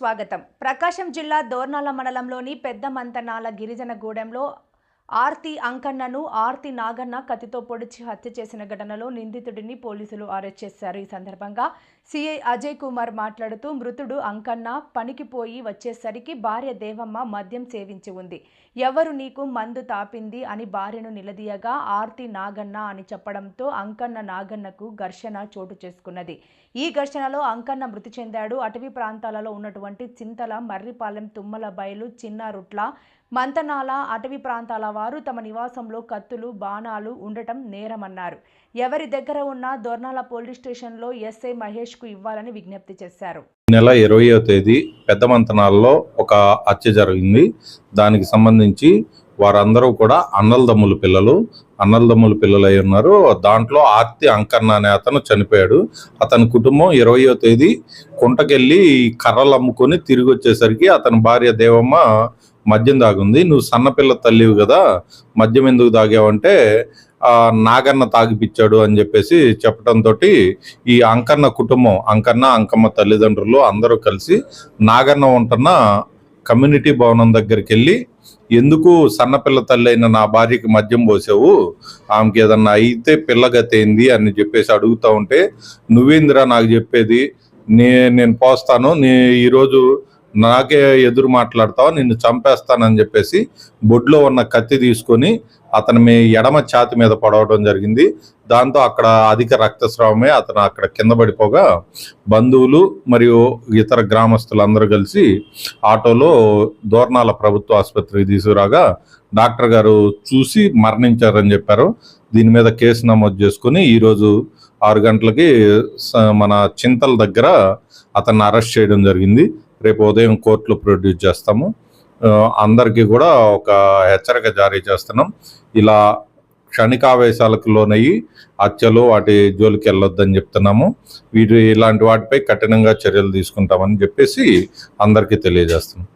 స్వాగతం. ప్రకాశం జిల్లా దోర్నాల మండలంలోని పెద్ద మంతనాల గిరిజన గూడెంలో ఆర్తి అంకన్నను ఆర్తి నాగన్న కత్తితో పొడిచి హత్య చేసిన ఘటనలో నిందితుడిని పోలీసులు అరెస్ట్ చేశారు. ఈ సందర్భంగా సిఐ అజయ్ కుమార్ మాట్లాడుతూ మృతుడు అంకన్న పనికి పోయి వచ్చేసరికి భార్య దేవమ్మ మద్యం సేవించి ఉంది. ఎవరు నీకు మందు తాపింది అని భార్యను నిలదీయగా ఆర్తి నాగన్న అని చెప్పడంతో అంకన్న నాగన్నకు ఘర్షణ చోటు చేసుకున్నది. ఈ ఘర్షణలో అంకన్న మృతి చెందాడు. అటవీ ప్రాంతాలలో ఉన్నటువంటి చింతల, మర్రిపాలెం, తుమ్మల బయలు, చిన్నారుట్ల, మంతనాల అటవీ ప్రాంతాల వారు తమ నివాసంలో కత్తులు, బాణాలు ఉండటం నేరమన్నారు. ఎవరి దగ్గర ఉన్న దోర్నాల పోలీస్ స్టేషన్లో ఎస్ఐ మహేష్ కు ఇవ్వాలని విజ్ఞప్తి చేశారు. నెల 20వ తేదీ పెద్ద మంతనాల్లో ఒక హత్య జరిగింది. దానికి సంబంధించి వారందరూ కూడా అన్నలదమ్ముల పిల్లలు అయి ఉన్నారు. దాంట్లో ఆర్తి అంకన్న అనే అతను చనిపోయాడు. అతని కుటుంబం 20వ తేదీ కుంటకెళ్ళి కర్రలు అమ్ముకొని తిరిగి వచ్చేసరికి అతని భార్య దేవమ్మ మద్యం దాగుంది. నువ్వు సన్నపిల్ల తల్లివి కదా, మద్యం ఎందుకు తాగావంటే నాగన్న తాగిపిచ్చాడు అని చెప్పేసి చెప్పడంతో ఈ అంకన్న కుటుంబం, అంకమ్మ తల్లిదండ్రులు అందరూ కలిసి నాగన్న ఉంటున్న కమ్యూనిటీ భవనం దగ్గరికి వెళ్ళి, ఎందుకు సన్నపిల్ల తల్లి అయిన నా భార్యకి మద్యం పోసావు, ఆమెకి ఏదన్నా అయితే పిల్లగతేంది అని చెప్పేసి అడుగుతా ఉంటే, నువ్వేందిరా నాకు చెప్పేది, నేను పోస్తాను, ఈరోజు నాకే ఎదురు మాట్లాడతావా, నిన్ను చంపేస్తానని చెప్పేసి బొడ్లో ఉన్న కత్తి తీసుకొని అతని ఎడమ ఛాతి మీద పడవడం జరిగింది. దాంతో అక్కడ అధిక రక్తస్రావమే అతను అక్కడ కింద పడిపోగా బంధువులు మరియు ఇతర గ్రామస్తులందరూ కలిసి ఆటోలో దోర్నాల ప్రభుత్వ ఆసుపత్రికి తీసుకురాగా డాక్టర్ గారు చూసి మరణించారని చెప్పారు. దీని మీద కేసు నమోదు చేసుకుని ఈరోజు 6 గంటలకి మన చింతల దగ్గర అతన్ని అరెస్ట్ చేయడం జరిగింది. రేపు ఉదయం కోర్టులో ప్రొడ్యూస్ చేస్తాము. అందరికీ కూడా ఒక హెచ్చరిక జారీ చేస్తున్నాం. ఇలా క్షణికావేశాలకు లోనయ్యి హత్యలు వాటి జోలికి వెళ్ళొద్దని చెప్తున్నాము. ఇలాంటి వాటిపై కఠినంగా చర్యలు తీసుకుంటామని చెప్పేసి అందరికీ తెలియజేస్తున్నాం.